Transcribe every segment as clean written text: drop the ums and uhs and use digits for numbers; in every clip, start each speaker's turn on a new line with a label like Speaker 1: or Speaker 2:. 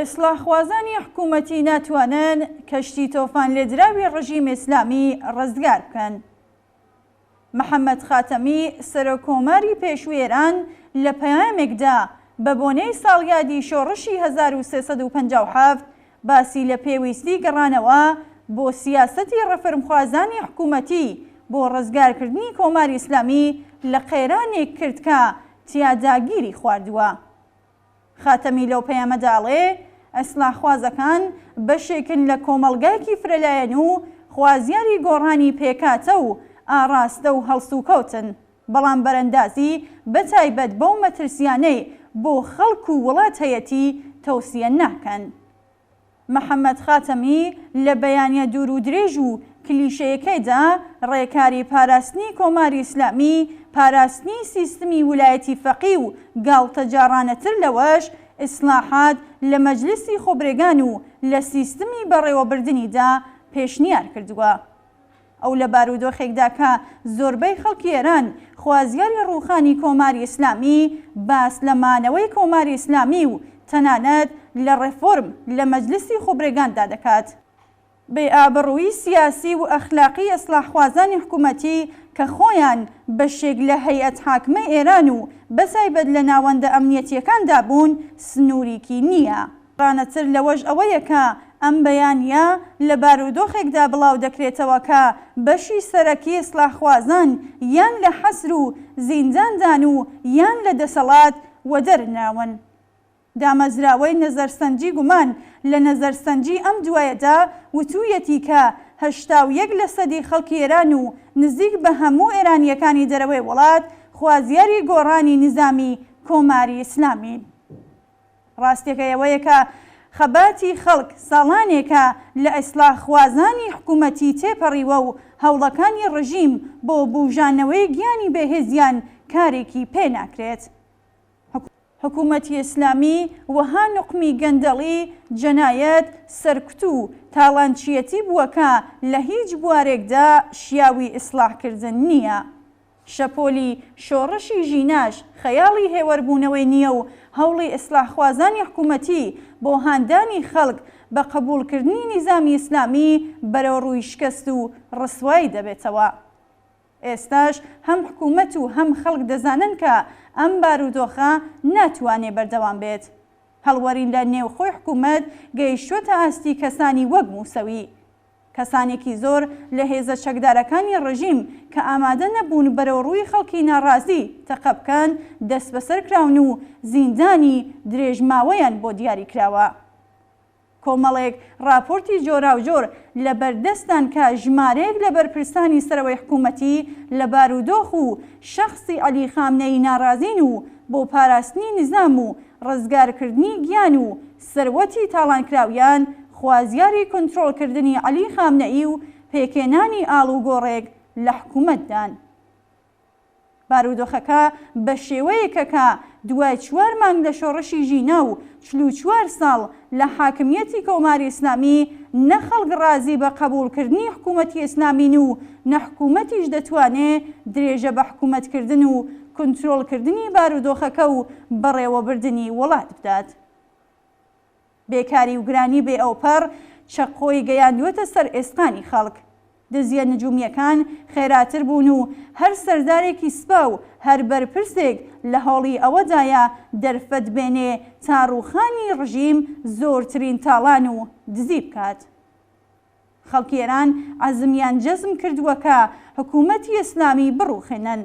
Speaker 1: ئیسلاحخوازانی حکوومەتی ناتوانن کەشتی تۆفان لێدراوی ڕژیم ئیسلامی ڕزگار بکەن. محەممەد خاتەمی سەرۆکۆماری پێشووی ئێران لە پەیامێکدا بە بۆنەی ساڵیادی شۆڕشی 1357 باسی لە پێویستی گەڕانەوە بۆ سیاسەتی ڕەفرمخوازانی حکوومەتی بۆ ڕزگارکردنی کۆماری ئیسلامی لە قەیرانێک کرد کە تیاداگیری خواردووە. خاتەمی لەو پەیامەداڵێ ئیسلاحخوازەکان بەشێکن لە کۆمەڵگایەکی فرەلایەن و خوازیاری گۆڕانی پێکاتە و ئاراستە و هەڵسوکەوتن، بەڵام بەرەندازی بەتایبەت بەو مەترسیانەی بۆ خەڵک و وڵات هەیەتی تەوسیە ناکەن. محەممەد خاتەمی لە بەیانیە دوور و درێژ و کلیشەیەکەیدا ڕێکاری پاراستنی کۆماری ئیسلامی، پاراستنی سیستمی ویلایەتی فەقیه و گاڵتە جارانەتر لەوەش ئیسلاحات لە مەجلیسی خۆبرێگان و لە سیستمی بەڕێوەبردنیدا پێشنیار کردووە. ئەو لە بارودۆخێکدا کە زۆربەی خەڵکی ئێران خوازیاری ڕووخانی کۆماری ئیسلامی باس لە مانەوەی کۆماری ئیسلامی و تەنانەت لە ڕێفۆرم لە مەجلیسی خۆبرێگاندا دەکات. بێئابڕووی سیاسی و ئەخلاقی ئیسلاحخوازانی حکوومەتی کە خۆیان بەشێک لە هەیئەت حاکمەی ئێران و بەتایبەت لە ناوەندە ئەمنیەتیەکاندا بوون سنووریکی نییە. ڕانەتر لەوەش ئەوەیە کە ئەم بەیانیە لە بارودۆخێکدا بڵاو دەکرێتەوە کە بەشی سەرەکی ئیسلاحخوازان یان لە حەسر و زینداندان و یان لە دەسەڵات وەدەرنراون. دامەزراوەی نەزەرسەنجی گومان لە نەزەرسەنجی ئەم دوایەدا وتوویەتی کە 81% خەڵکی ئێران و نزیک بە هەموو ئێرانیەکانی دەرەوەی وڵات خوازیاری گۆڕانی نظامی کۆماری ئیسلامی. ڕاستیەکەیەوەیە کە خەباتی خەڵک ساڵانێکە لە ئیسلاحخوازانی حکوومەتی تێپەڕیوە و هەوڵەکانی ڕژیم بۆ بوژانەوەی گیانی بەهێزیان کارێکی پێ ناکرێت. حکوومەتی ئیسلامی وەها نوقمی گەندەڵی، جەنایەت، سەرکوت و تاڵانچیەتی بووەکە لە هیچ بوارێکدا شیاوی ئیسلاحکردن نییە. شەپۆلی شۆڕشی ژیناش خەیاڵی هێوەربوونەوەی نییە و هەوڵی ئیسلاحخوازانی حکوومەتی بۆ هاندانی خەڵک بە قبولکردنی نیزامی ئیسلامی بەرەو ڕووی شکست و ڕسوایی دەبێتەوە. ئێستاش هەم حکوومەت و هەم خەڵک دەزانن کە ئەم بارودۆخە ناتوانێ بەردەوام بێت. هەڵوەرین لە نێوخۆی حکوومەت گەیشتووەتە ئاستی کەسانی وەک موسەوی، کەسانێکی زۆر لە هێزە چەکدارەکانی ڕژیم کە ئامادە نەبوون بەرەو ڕووی خەڵکی ناڕازی تەقە بکەن دەست بەسەر کراون و زیندانی درێژماوەیان بۆ دیاری کراوە. کۆمەڵێک راپۆرتی جۆراوجۆر لە بەردەستان کە ژمارەیەک لە بەرپرسانی سەرەوەی حکوومەتی لە بارودۆخ و شەخسی عەلی خامنەئی ناڕازین و بۆ پاراستنی نظام و ڕزگارکردنی گیان و سەروەتی تاڵانکراویان خوازیاری کۆنتڕۆڵکردنی عەلی خامنەئی و پێکێنانی ئاڵوگۆڕێک لە حکوومەتدان. بارودۆخەکە بە شێوەیەکە کە دوای 4 مانگ لە شۆڕشی ژینا و 44 ساڵ لە حاکمیەتی کۆماری ئیسلامی نە خەڵک ڕازی بە قبولکردنی حکوومەتی ئیسلامین و نە حکوومەتیش دەتوانێت درێژە بە حکوومەتکردن و کۆنتڕۆڵکردنی بارودۆخەکە و بەڕێوەبردننی وڵات بدات. بێکاری و گرانی بێ ئەوپەر چەقۆی گەیاندوێتە سەر ئێسقانی خەڵک. دزیە نجومیەکان خێراتر بوون و هەر سەردارێکی سپا و هەر بەرپرسێک لە هەوڵی ئەوەدایە دەرفەت بێنێ تا ڕووخانی ڕژیم زۆرترین تاڵان و دزی بکات. خەڵکی ئێران عەزمیان جەزم کردووە کە حکوومەتی ئیسلامی بڕووخێنن.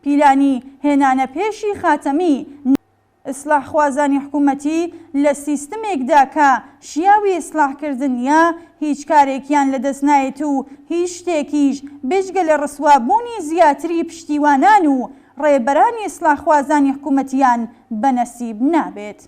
Speaker 1: پیلانی هێنانە پێشی خاتەمی ئیسلاحخوازانی حکوومەتی لە سیستمێکدا کە شیاوی ئیسلاحکردنیە هیچ کارێکیان لەدەست نایێت و هیچ شتێکیش بێجگە لە ڕسوابوونی زیاتری پشتیوانان و ڕێبەرانی ئیسلاحخوازانی حکوومەتیان بەنەسیب نابێت.